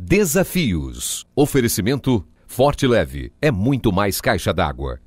Desafios. Oferecimento Forte Leve. É muito mais caixa d'água.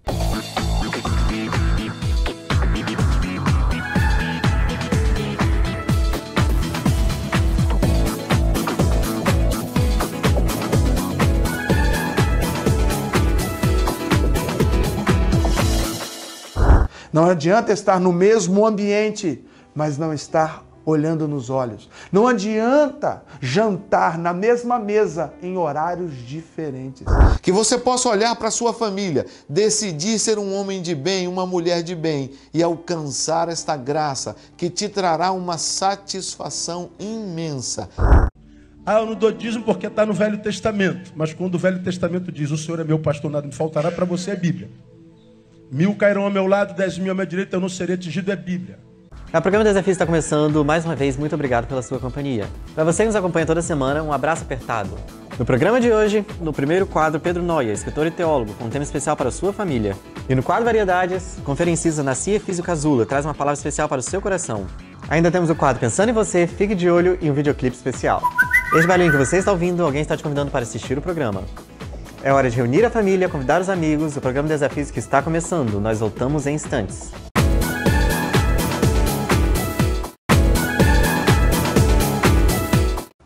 Não adianta estar no mesmo ambiente, mas não estar olhando nos olhos. Não adianta jantar na mesma mesa em horários diferentes. Que você possa olhar para a sua família, decidir ser um homem de bem, uma mulher de bem e alcançar esta graça que te trará uma satisfação imensa. Eu não dou dízimo porque está no Velho Testamento. Mas quando o Velho Testamento diz, o Senhor é meu pastor, nada me faltará, para você é Bíblia. 1000 cairão ao meu lado, 10.000 à minha direita, eu não serei atingido, é Bíblia. O programa Desafio está começando. Mais uma vez, muito obrigado pela sua companhia. Para você que nos acompanha toda semana, um abraço apertado. No programa de hoje, no primeiro quadro, Pedro Noia, escritor e teólogo, com um tema especial para a sua família. E no quadro Variedades, conferencista Nascia Físio Casula traz uma palavra especial para o seu coração. Ainda temos o quadro Pensando em Você, Fique de Olho e um videoclipe especial. Este barulhinho que você está ouvindo, alguém está te convidando para assistir o programa. É hora de reunir a família, convidar os amigos. O programa Desafios que está começando. Nós voltamos em instantes.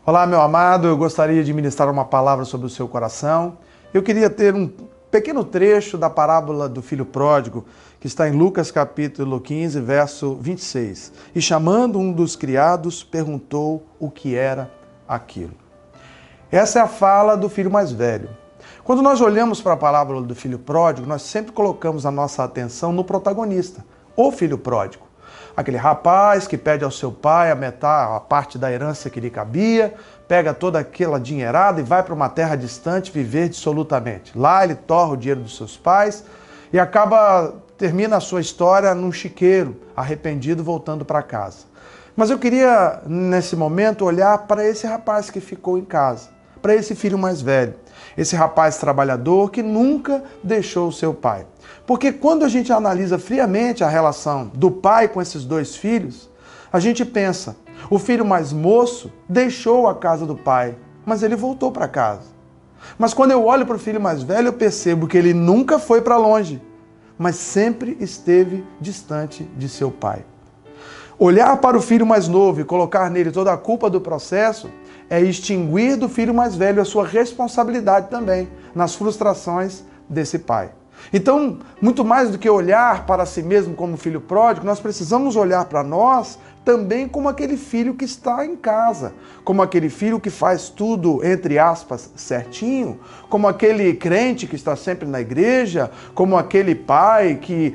Olá, meu amado. Eu gostaria de ministrar uma palavra sobre o seu coração. Eu queria ter um pequeno trecho da parábola do filho pródigo, que está em Lucas capítulo 15, verso 26. E chamando um dos criados, perguntou o que era aquilo. Essa é a fala do filho mais velho. Quando nós olhamos para a parábola do filho pródigo, nós sempre colocamos a nossa atenção no protagonista, o filho pródigo. Aquele rapaz que pede ao seu pai a parte da herança que lhe cabia, pega toda aquela dinheirada e vai para uma terra distante viver dissolutamente. Lá ele torra o dinheiro dos seus pais e termina a sua história num chiqueiro, arrependido, voltando para casa. Mas eu queria, nesse momento, olhar para esse rapaz que ficou em casa, para esse filho mais velho. Esse rapaz trabalhador que nunca deixou o seu pai. Porque quando a gente analisa friamente a relação do pai com esses dois filhos, a gente pensa, o filho mais moço deixou a casa do pai, mas ele voltou para casa. Mas quando eu olho para o filho mais velho, eu percebo que ele nunca foi para longe, mas sempre esteve distante de seu pai. Olhar para o filho mais novo e colocar nele toda a culpa do processo é extinguir do filho mais velho a sua responsabilidade também nas frustrações desse pai. Então, muito mais do que olhar para si mesmo como filho pródigo, nós precisamos olhar para nós também como aquele filho que está em casa, como aquele filho que faz tudo, entre aspas, certinho, como aquele crente que está sempre na igreja, como aquele pai que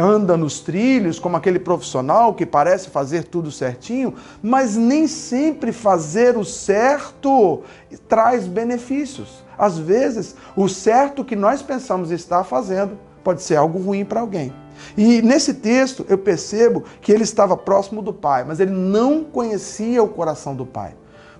anda nos trilhos, como aquele profissional que parece fazer tudo certinho, mas nem sempre fazer o certo traz benefícios. Às vezes, o certo que nós pensamos estar fazendo pode ser algo ruim para alguém. E nesse texto eu percebo que ele estava próximo do pai, mas ele não conhecia o coração do pai.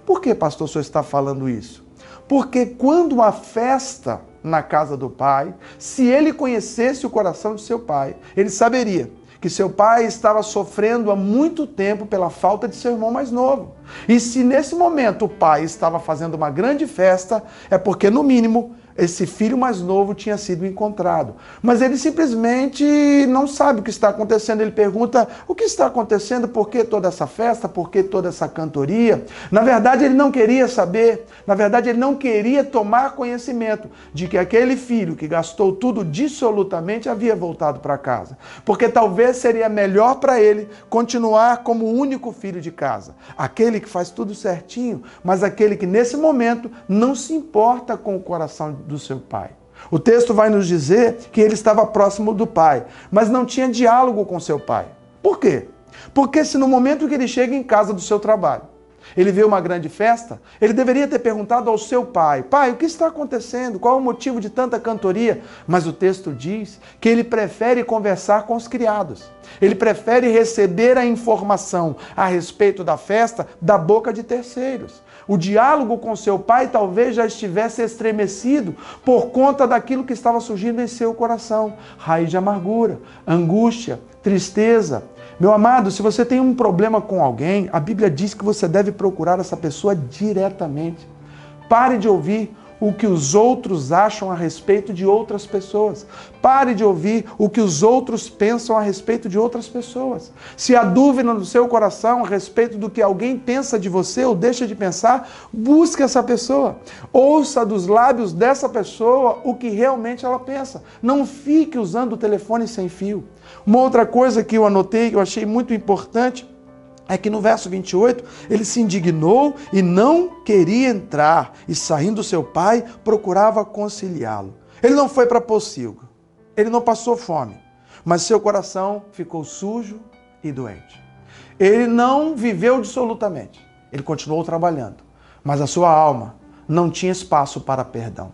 Por que, pastor, o senhor está falando isso? Porque quando há festa na casa do pai, se ele conhecesse o coração de seu pai, ele saberia que seu pai estava sofrendo há muito tempo pela falta de seu irmão mais novo. E se nesse momento o pai estava fazendo uma grande festa, é porque, no mínimo, esse filho mais novo tinha sido encontrado. Mas ele simplesmente não sabe o que está acontecendo. Ele pergunta, o que está acontecendo? Por que toda essa festa? Por que toda essa cantoria? Na verdade, ele não queria saber. Na verdade, ele não queria tomar conhecimento de que aquele filho que gastou tudo dissolutamente havia voltado para casa. Porque talvez seria melhor para ele continuar como o único filho de casa. Aquele que faz tudo certinho, mas aquele que nesse momento não se importa com o coração do seu pai. O texto vai nos dizer que ele estava próximo do pai, mas não tinha diálogo com seu pai. Por quê? Porque se no momento que ele chega em casa do seu trabalho, ele vê uma grande festa, ele deveria ter perguntado ao seu pai, pai, o que está acontecendo? Qual é o motivo de tanta cantoria? Mas o texto diz que ele prefere conversar com os criados. Ele prefere receber a informação a respeito da festa da boca de terceiros. O diálogo com seu pai talvez já estivesse estremecido por conta daquilo que estava surgindo em seu coração. Raiz de amargura, angústia, tristeza. Meu amado, se você tem um problema com alguém, a Bíblia diz que você deve procurar essa pessoa diretamente. Pare de ouvir o que os outros acham a respeito de outras pessoas. Pare de ouvir o que os outros pensam a respeito de outras pessoas. Se há dúvida no seu coração a respeito do que alguém pensa de você ou deixa de pensar, busque essa pessoa. Ouça dos lábios dessa pessoa o que realmente ela pensa. Não fique usando o telefone sem fio. Uma outra coisa que eu anotei, que eu achei muito importante, é que no verso 28, ele se indignou e não queria entrar, e saindo do seu pai, procurava conciliá-lo. Ele não foi para pocilga, ele não passou fome, mas seu coração ficou sujo e doente. Ele não viveu dissolutamente, ele continuou trabalhando, mas a sua alma não tinha espaço para perdão.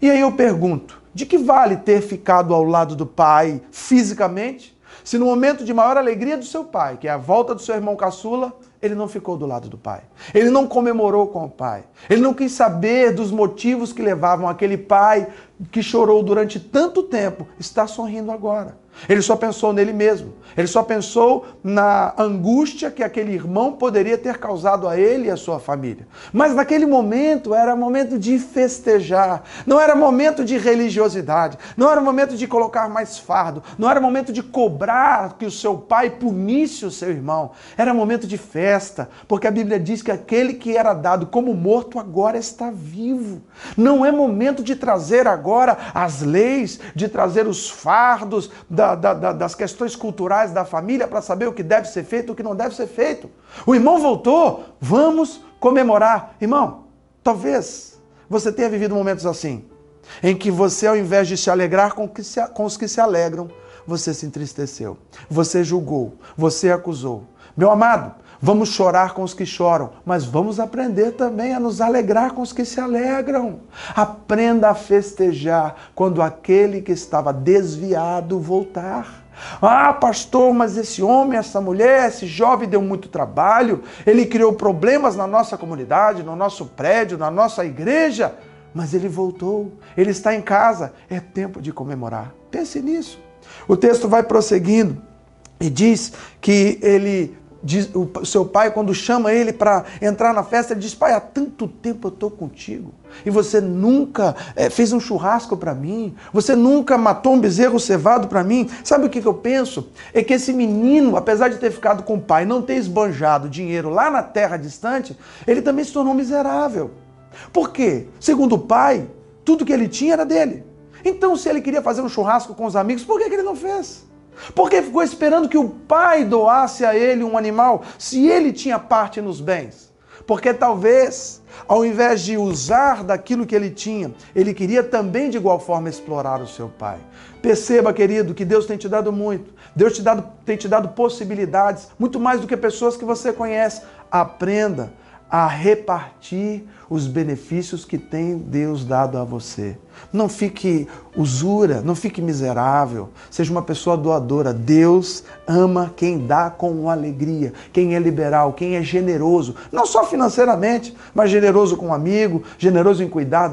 E aí eu pergunto, de que vale ter ficado ao lado do pai fisicamente, se no momento de maior alegria do seu pai, que é a volta do seu irmão caçula, ele não ficou do lado do pai. Ele não comemorou com o pai. Ele não quis saber dos motivos que levavam aquele pai que chorou durante tanto tempo estar sorrindo agora. Ele só pensou nele mesmo. Ele só pensou na angústia que aquele irmão poderia ter causado a ele e a sua família. Mas naquele momento era momento de festejar. Não era momento de religiosidade. Não era momento de colocar mais fardo. Não era momento de cobrar que o seu pai punisse o seu irmão. Era momento de festa. Porque a Bíblia diz que aquele que era dado como morto agora está vivo. Não é momento de trazer agora as leis, de trazer os fardos das questões culturais da família para saber o que deve ser feito e o que não deve ser feito. O irmão voltou, vamos comemorar. Irmão, talvez você tenha vivido momentos assim, em que você, ao invés de se alegrar com os que se alegram, você se entristeceu, você julgou, você acusou. Meu amado, vamos chorar com os que choram, mas vamos aprender também a nos alegrar com os que se alegram. Aprenda a festejar quando aquele que estava desviado voltar. Ah, pastor, mas esse homem, essa mulher, esse jovem deu muito trabalho, ele criou problemas na nossa comunidade, no nosso prédio, na nossa igreja, mas ele voltou, ele está em casa, é tempo de comemorar. Pense nisso. O texto vai prosseguindo e diz que o seu pai, quando chama ele para entrar na festa, ele diz: pai, há tanto tempo eu estou contigo e você nunca fez um churrasco para mim, você nunca matou um bezerro cevado para mim. Sabe o que eu penso? É que esse menino, apesar de ter ficado com o pai e não ter esbanjado dinheiro lá na terra distante, ele também se tornou miserável. Por quê? Segundo o pai, tudo que ele tinha era dele. Então, se ele queria fazer um churrasco com os amigos, por que ele não fez? Porque ficou esperando que o pai doasse a ele um animal, se ele tinha parte nos bens. Porque talvez, ao invés de usar daquilo que ele tinha, ele queria também de igual forma explorar o seu pai. Perceba, querido, que Deus tem te dado muito. Deus tem te dado possibilidades, muito mais do que pessoas que você conhece. Aprenda a repartir os benefícios que tem Deus dado a você. Não fique usura, não fique miserável, seja uma pessoa doadora. Deus ama quem dá com alegria, quem é liberal, quem é generoso, não só financeiramente, mas generoso com um amigo, generoso em cuidar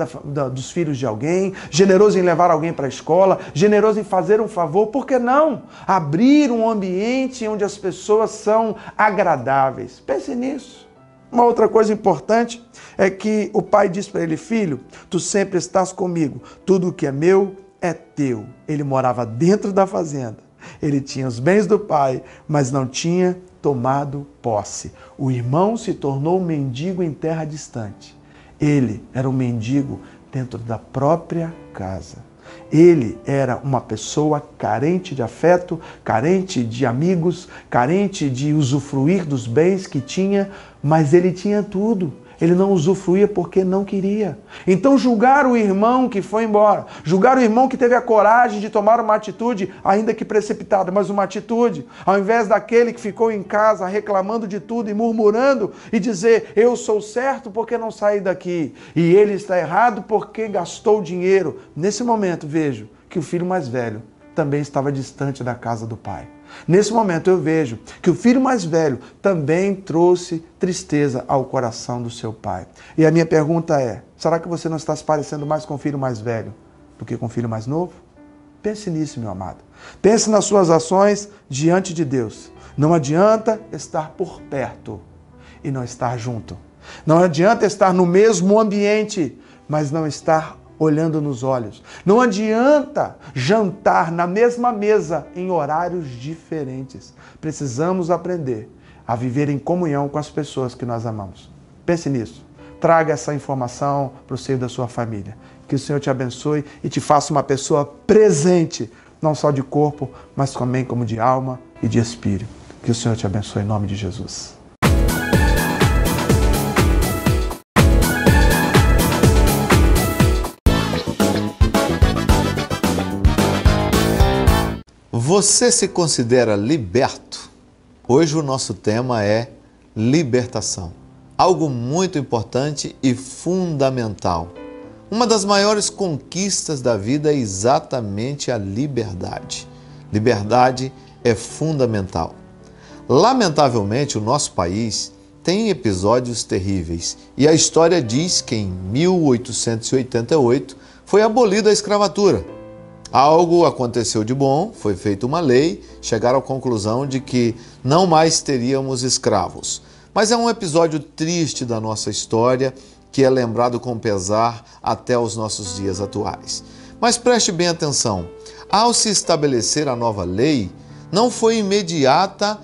dos filhos de alguém, generoso em levar alguém para a escola, generoso em fazer um favor. Por que não abrir um ambiente onde as pessoas são agradáveis? Pense nisso. Uma outra coisa importante é que o pai diz para ele: filho, tu sempre estás comigo, tudo o que é meu é teu. Ele morava dentro da fazenda, ele tinha os bens do pai, mas não tinha tomado posse. O irmão se tornou um mendigo em terra distante. Ele era um mendigo dentro da própria casa. Ele era uma pessoa carente de afeto, carente de amigos, carente de usufruir dos bens que tinha, mas ele tinha tudo. Ele não usufruía porque não queria. Então julgar o irmão que foi embora, julgar o irmão que teve a coragem de tomar uma atitude, ainda que precipitada, mas uma atitude, ao invés daquele que ficou em casa reclamando de tudo e murmurando e dizer: eu sou certo porque não saí daqui, e ele está errado porque gastou dinheiro. Nesse momento vejo que o filho mais velho também estava distante da casa do pai. Nesse momento eu vejo que o filho mais velho também trouxe tristeza ao coração do seu pai. E a minha pergunta é: será que você não está se parecendo mais com o filho mais velho do que com o filho mais novo? Pense nisso, meu amado. Pense nas suas ações diante de Deus. Não adianta estar por perto e não estar junto. Não adianta estar no mesmo ambiente, mas não estar olhando nos olhos. Não adianta jantar na mesma mesa em horários diferentes. Precisamos aprender a viver em comunhão com as pessoas que nós amamos. Pense nisso. Traga essa informação para o seio da sua família. Que o Senhor te abençoe e te faça uma pessoa presente, não só de corpo, mas também como de alma e de espírito. Que o Senhor te abençoe em nome de Jesus. Você se considera liberto? Hoje o nosso tema é libertação. Algo muito importante e fundamental. Uma das maiores conquistas da vida é exatamente a liberdade. Liberdade é fundamental. Lamentavelmente, o nosso país tem episódios terríveis e a história diz que em 1888 foi abolida a escravatura. Algo aconteceu de bom, foi feita uma lei, chegaram à conclusão de que não mais teríamos escravos. Mas é um episódio triste da nossa história que é lembrado com pesar até os nossos dias atuais. Mas preste bem atenção, ao se estabelecer a nova lei, não foi imediata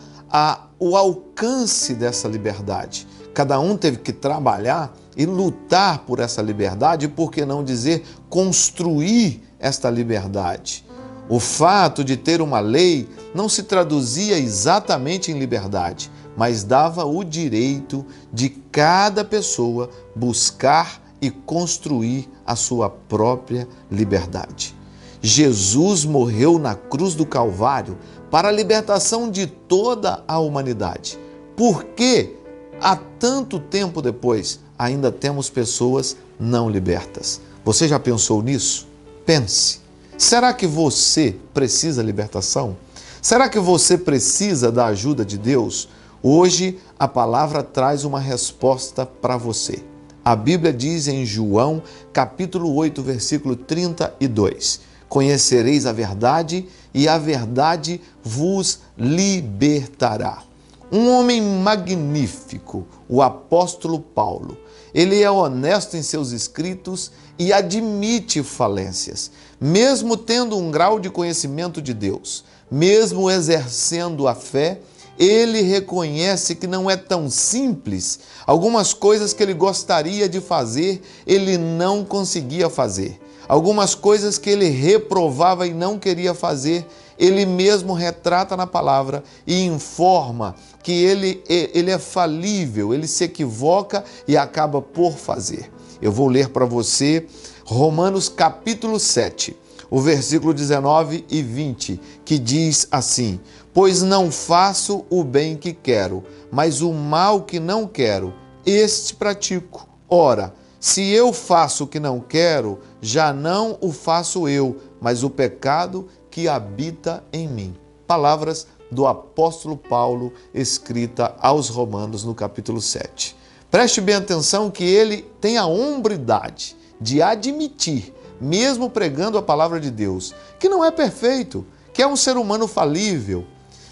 o alcance dessa liberdade. Cada um teve que trabalhar e lutar por essa liberdade, por que não dizer construir esta liberdade. O fato de ter uma lei não se traduzia exatamente em liberdade, mas dava o direito de cada pessoa buscar e construir a sua própria liberdade. Jesus morreu na cruz do Calvário para a libertação de toda a humanidade. Por que, há tanto tempo depois, ainda temos pessoas não libertas? Você já pensou nisso? Pense. Será que você precisa de libertação? Será que você precisa da ajuda de Deus? Hoje a palavra traz uma resposta para você. A Bíblia diz em João, capítulo 8, versículo 32: Conhecereis a verdade e a verdade vos libertará. Um homem magnífico, o apóstolo Paulo. Ele é honesto em seus escritos e admite falências. Mesmo tendo um grau de conhecimento de Deus, mesmo exercendo a fé, ele reconhece que não é tão simples. Algumas coisas que ele gostaria de fazer, ele não conseguia fazer. Algumas coisas que ele reprovava e não queria fazer, ele mesmo retrata na palavra e informa que ele é falível, ele se equivoca e acaba por fazer. Eu vou ler para você Romanos capítulo 7, o versículo 19 e 20, que diz assim: Pois não faço o bem que quero, mas o mal que não quero, este pratico. Ora, se eu faço o que não quero, já não o faço eu, mas o pecado que habita em mim. Palavras do apóstolo Paulo, escrita aos Romanos no capítulo 7. Preste bem atenção que ele tem a hombridade de admitir, mesmo pregando a palavra de Deus, que não é perfeito, que é um ser humano falível.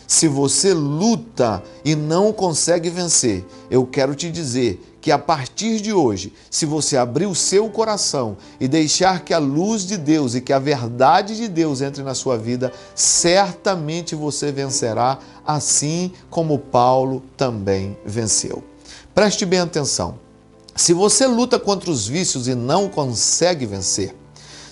Se você luta e não consegue vencer, eu quero te dizer que a partir de hoje, se você abrir o seu coração e deixar que a luz de Deus e que a verdade de Deus entre na sua vida, certamente você vencerá, assim como Paulo também venceu. Preste bem atenção. Se você luta contra os vícios e não consegue vencer,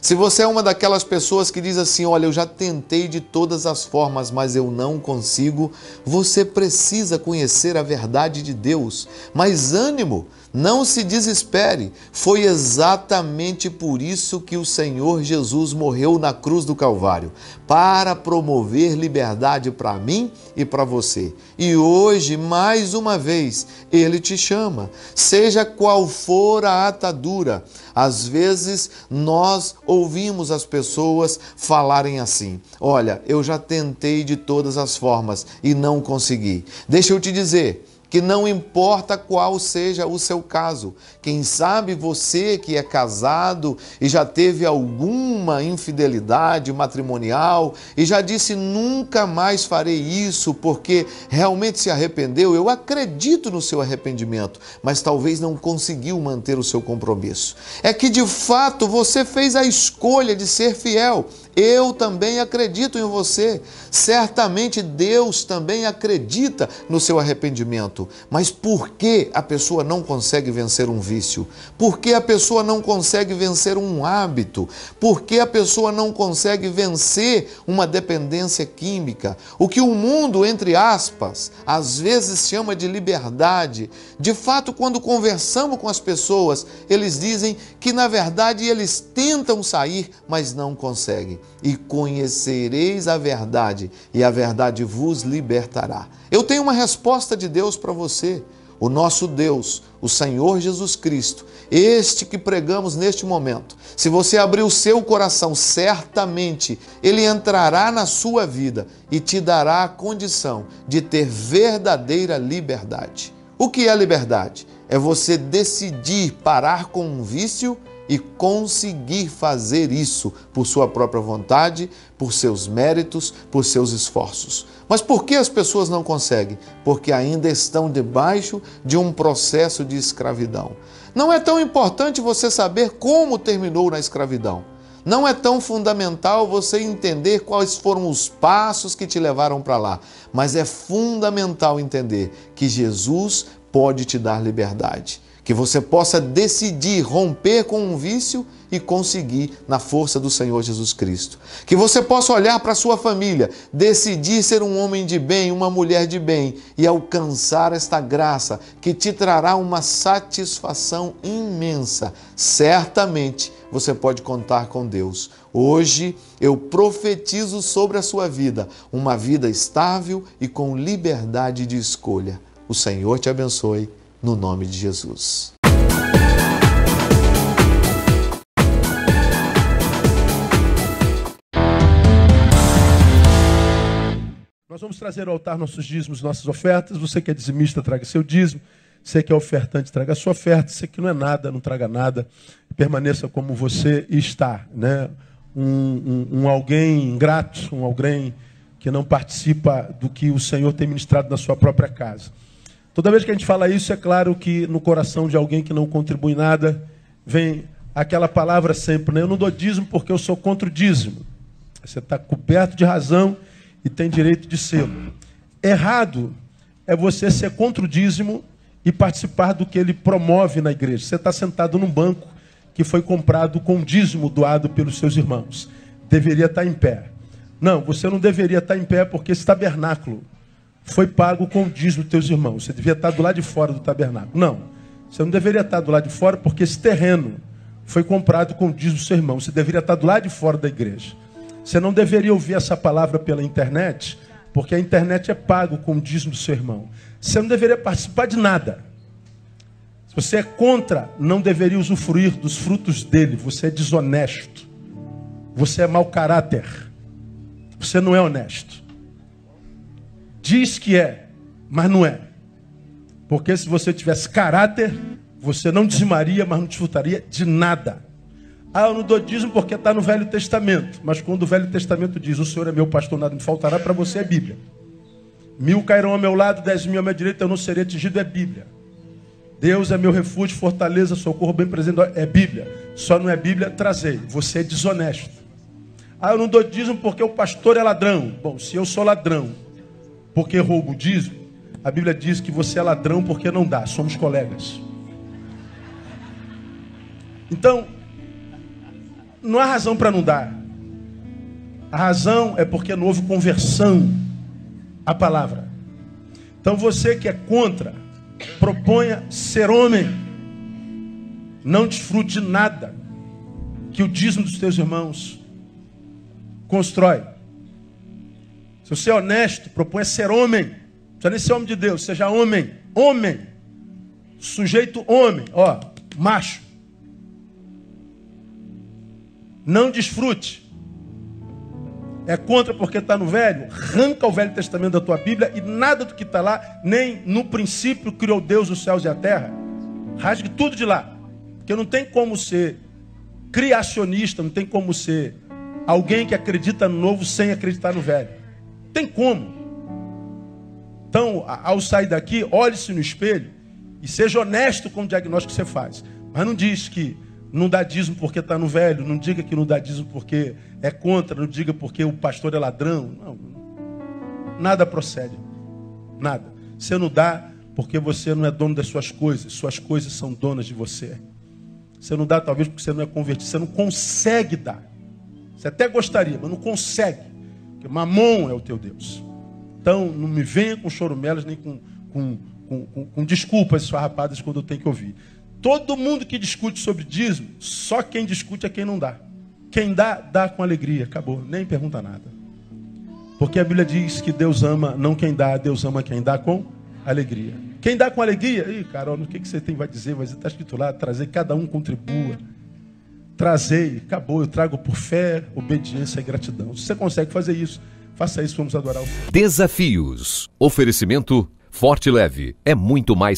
se você é uma daquelas pessoas que diz assim, olha, eu já tentei de todas as formas, mas eu não consigo, você precisa conhecer a verdade de Deus. Mas ânimo, não se desespere. Foi exatamente por isso que o Senhor Jesus morreu na cruz do Calvário, para promover liberdade para mim e para você. E hoje, mais uma vez, Ele te chama, seja qual for a atadura. Às vezes, nós ouvimos as pessoas falarem assim, olha, eu já tentei de todas as formas e não consegui. Deixa eu te dizer que não importa qual seja o seu caso. Quem sabe você que é casado e já teve alguma infidelidade matrimonial e já disse nunca mais farei isso porque realmente se arrependeu. Eu acredito no seu arrependimento, mas talvez não conseguiu manter o seu compromisso. É que de fato você fez a escolha de ser fiel. Eu também acredito em você. Certamente Deus também acredita no seu arrependimento. Mas por que a pessoa não consegue vencer um vício? Por que a pessoa não consegue vencer um hábito? Por que a pessoa não consegue vencer uma dependência química? O que o mundo, entre aspas, às vezes chama de liberdade. De fato, quando conversamos com as pessoas, eles dizem que na verdade eles tentam sair, mas não conseguem. E conhecereis a verdade, e a verdade vos libertará. Eu tenho uma resposta de Deus para você. O nosso Deus, o Senhor Jesus Cristo, este que pregamos neste momento, se você abrir o seu coração, certamente Ele entrará na sua vida e te dará a condição de ter verdadeira liberdade. O que é liberdade? É você decidir parar com um vício e conseguir fazer isso por sua própria vontade, por seus méritos, por seus esforços. Mas por que as pessoas não conseguem? Porque ainda estão debaixo de um processo de escravidão. Não é tão importante você saber como terminou na escravidão. Não é tão fundamental você entender quais foram os passos que te levaram para lá. Mas é fundamental entender que Jesus pode te dar liberdade. Que você possa decidir romper com um vício e conseguir na força do Senhor Jesus Cristo. Que você possa olhar para a sua família, decidir ser um homem de bem, uma mulher de bem e alcançar esta graça que te trará uma satisfação imensa. Certamente você pode contar com Deus. Hoje eu profetizo sobre a sua vida uma vida estável e com liberdade de escolha. O Senhor te abençoe. No nome de Jesus. Nós vamos trazer ao altar nossos dízimos, nossas ofertas. Você que é dizimista, traga seu dízimo. Você que é ofertante, traga sua oferta. Você que não é nada, não traga nada. Permaneça como você está, né? Um alguém ingrato, um alguém que não participa do que o Senhor tem ministrado na sua própria casa. Toda vez que a gente fala isso, é claro que no coração de alguém que não contribui nada, vem aquela palavra sempre, né? Eu não dou dízimo porque eu sou contra o dízimo. Você está coberto de razão e tem direito de ser. Errado é você ser contra o dízimo e participar do que ele promove na igreja. Você está sentado num banco que foi comprado com dízimo doado pelos seus irmãos. Deveria estar em pé. Não, você não deveria estar em pé porque esse tabernáculo foi pago com o dízimo dos teus irmãos. Você devia estar do lado de fora do tabernáculo. Não, você não deveria estar do lado de fora porque esse terreno foi comprado com o dízimo do seu irmão. Você deveria estar do lado de fora da igreja. Você não deveria ouvir essa palavra pela internet porque a internet é pago com o dízimo do seu irmão. Você não deveria participar de nada. Se você é contra, não deveria usufruir dos frutos dele. Você é desonesto. Você é mau caráter. Você não é honesto. Diz que é, mas não é. Porque se você tivesse caráter, você não dizimaria, mas não desfrutaria de nada. Ah, eu não dou dízimo porque está no Velho Testamento. Mas quando o Velho Testamento diz, o Senhor é meu pastor, nada me faltará, para você é Bíblia. 1000 cairão ao meu lado, 10.000 à minha direita, eu não serei atingido, é Bíblia. Deus é meu refúgio, fortaleza, socorro bem presente, é Bíblia. Só não é Bíblia, trazei. Você é desonesto. Ah, eu não dou dízimo porque o pastor é ladrão. Bom, se eu sou ladrão porque roubo o dízimo, a Bíblia diz que você é ladrão porque não dá. Somos colegas. Então, não há razão para não dar. A razão é porque não houve conversão à palavra. Então você que é contra, proponha ser homem. Não desfrute de nada que o dízimo dos teus irmãos constrói. Se você é honesto, proponha ser homem. Não precisa nem ser homem de Deus, seja homem. Homem. Sujeito homem, ó, macho. Não desfrute É contra porque está no Velho? Arranca o Velho Testamento da tua Bíblia e nada do que está lá, nem no princípio criou Deus os céus e a terra. Rasgue tudo de lá. Porque não tem como ser criacionista, não tem como ser alguém que acredita no novo sem acreditar no velho. Tem como. Então, ao sair daqui, olhe-se no espelho e seja honesto com o diagnóstico que você faz. Mas não diz que não dá dízimo porque está no velho, não diga que não dá dízimo porque é contra, não diga porque o pastor é ladrão. Não. Nada procede. Nada. Você não dá porque você não é dono das suas coisas são donas de você. Você não dá talvez porque você não é convertido, você não consegue dar. Você até gostaria, mas não consegue. Porque Mamon é o teu Deus. Então não me venha com chorumelas nem com desculpas esfarrapadas quando eu tenho que ouvir. Todo mundo que discute sobre dízimo, só quem discute é quem não dá. Quem dá, dá com alegria. Acabou, nem pergunta nada. Porque a Bíblia diz que Deus ama não quem dá, Deus ama quem dá com alegria. Quem dá com alegria, ih, Carol, o que você vai dizer? Mas está escrito lá, trazer, cada um contribua. Trazei, acabou, eu trago por fé, obediência e gratidão. Se você consegue fazer isso, faça isso, vamos adorar o Senhor. Desafios. Oferecimento Forte Leve. É muito mais